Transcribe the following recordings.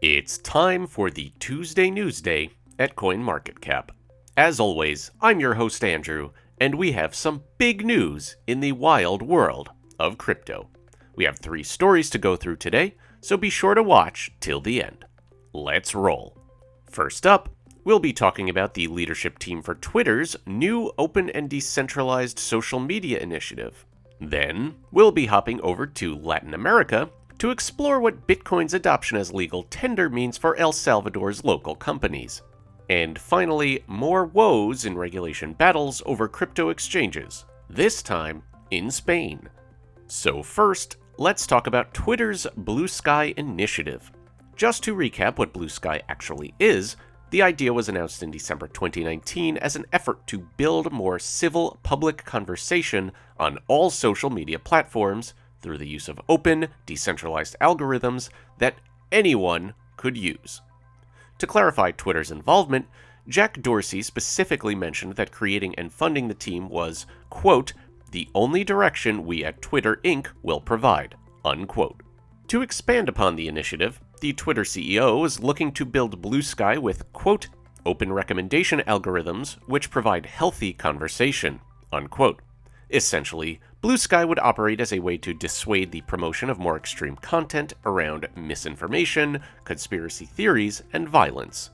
It's time for the Tuesday Newsday at CoinMarketCap. As always, I'm your host Andrew, and we have some big news in the wild world of crypto. We have 3 stories to go through today, so be sure to watch till the end. Let's roll. First up, we'll be talking about the leadership team for Twitter's new open and decentralized social media initiative. Then, we'll be hopping over to Latin America to explore what Bitcoin's adoption as legal tender means for El Salvador's local companies. And finally, more woes in regulation battles over crypto exchanges, this time in Spain. So first, let's talk about Twitter's BlueSky initiative. Just to recap what BlueSky actually is, the idea was announced in December 2019 as an effort to build more civil public conversation on all social media platforms through the use of open, decentralized algorithms that anyone could use. To clarify Twitter's involvement, Jack Dorsey specifically mentioned that creating and funding the team was, quote, the only direction we at Twitter Inc. will provide, unquote. To expand upon the initiative, the Twitter CEO is looking to build BlueSky with, quote, open recommendation algorithms which provide healthy conversation, unquote. Essentially, BlueSky would operate as a way to dissuade the promotion of more extreme content around misinformation, conspiracy theories, and violence.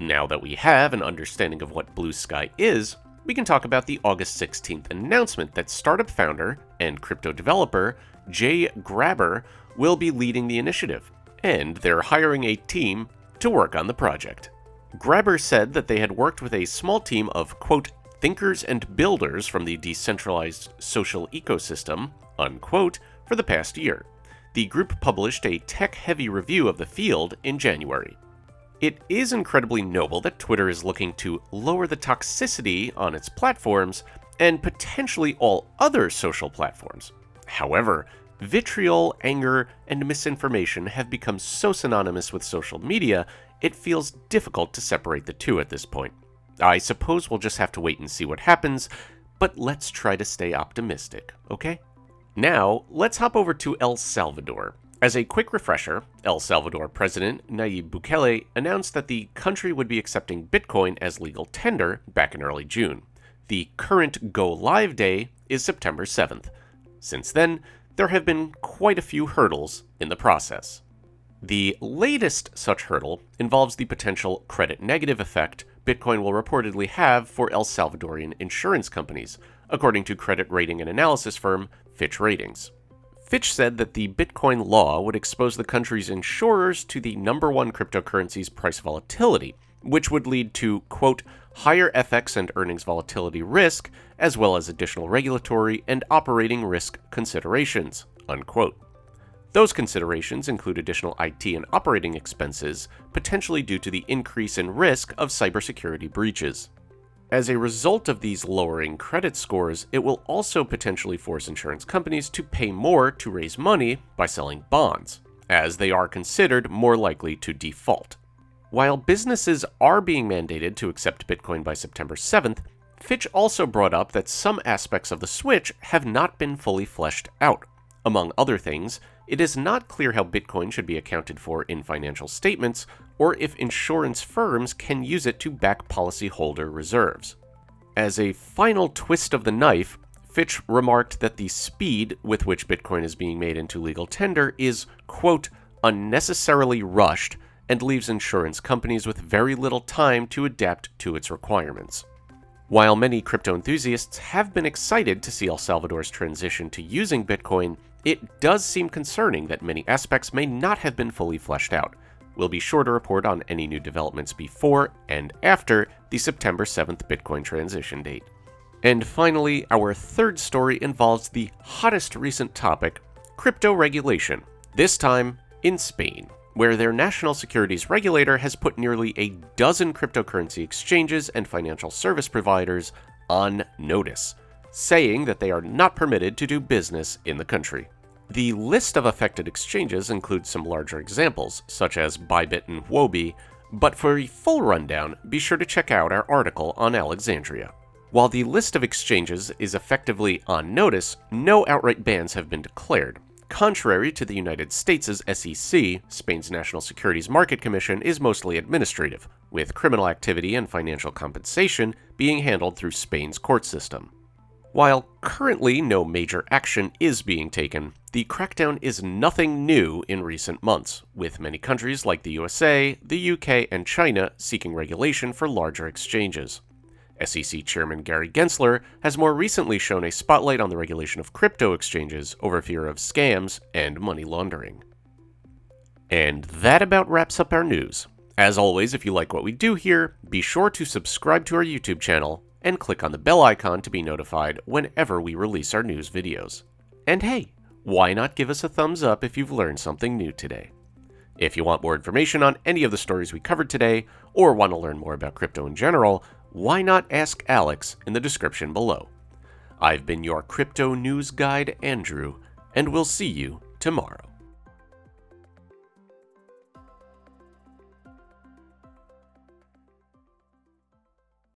Now that we have an understanding of what BlueSky is, we can talk about the August 16th announcement that startup founder and crypto developer Jay Grabber will be leading the initiative, and they're hiring a team to work on the project. Grabber said that they had worked with a small team of, quote, thinkers and builders from the decentralized social ecosystem, unquote, for the past year. The group published a tech-heavy review of the field in January. It is incredibly noble that Twitter is looking to lower the toxicity on its platforms and potentially all other social platforms. However, vitriol, anger, and misinformation have become so synonymous with social media, it feels difficult to separate the two at this point. I suppose we'll just have to wait and see what happens, but let's try to stay optimistic, okay? Now, let's hop over to El Salvador. As a quick refresher, El Salvador President Nayib Bukele announced that the country would be accepting Bitcoin as legal tender back in early June. The current go-live day is September 7th. Since then, there have been quite a few hurdles in the process. The latest such hurdle involves the potential credit negative effect Bitcoin will reportedly have for El Salvadorian insurance companies, according to credit rating and analysis firm Fitch Ratings. Fitch said that the Bitcoin law would expose the country's insurers to the #1 cryptocurrency's price volatility, which would lead to, quote, higher FX and earnings volatility risk, as well as additional regulatory and operating risk considerations, unquote. Those considerations include additional IT and operating expenses, potentially due to the increase in risk of cybersecurity breaches. As a result of these lowering credit scores, it will also potentially force insurance companies to pay more to raise money by selling bonds, as they are considered more likely to default. While businesses are being mandated to accept Bitcoin by September 7th, Fitch also brought up that some aspects of the switch have not been fully fleshed out. Among other things, it is not clear how Bitcoin should be accounted for in financial statements, or if insurance firms can use it to back policyholder reserves. As a final twist of the knife, Fitch remarked that the speed with which Bitcoin is being made into legal tender is, quote, unnecessarily rushed and leaves insurance companies with very little time to adapt to its requirements. While many crypto enthusiasts have been excited to see El Salvador's transition to using Bitcoin, it does seem concerning that many aspects may not have been fully fleshed out. We'll be sure to report on any new developments before and after the September 7th Bitcoin transition date. And finally, our third story involves the hottest recent topic, crypto regulation, this time in Spain, where their national securities regulator has put nearly a dozen cryptocurrency exchanges and financial service providers on notice, saying that they are not permitted to do business in the country. The list of affected exchanges includes some larger examples, such as Bybit and Huobi, but for a full rundown, be sure to check out our article on Alexandria. While the list of exchanges is effectively on notice, no outright bans have been declared. Contrary to the United States' SEC, Spain's National Securities Market Commission is mostly administrative, with criminal activity and financial compensation being handled through Spain's court system. While currently no major action is being taken, the crackdown is nothing new in recent months, with many countries like the USA, the UK, and China seeking regulation for larger exchanges. SEC Chairman Gary Gensler has more recently shown a spotlight on the regulation of crypto exchanges over fear of scams and money laundering. And that about wraps up our news. As always, if you like what we do here, be sure to subscribe to our YouTube channel and click on the bell icon to be notified whenever we release our news videos. And hey, why not give us a thumbs up if you've learned something new today? If you want more information on any of the stories we covered today, or want to learn more about crypto in general, why not ask Alex in the description below. I've been your crypto news guide, Andrew, and we'll see you tomorrow.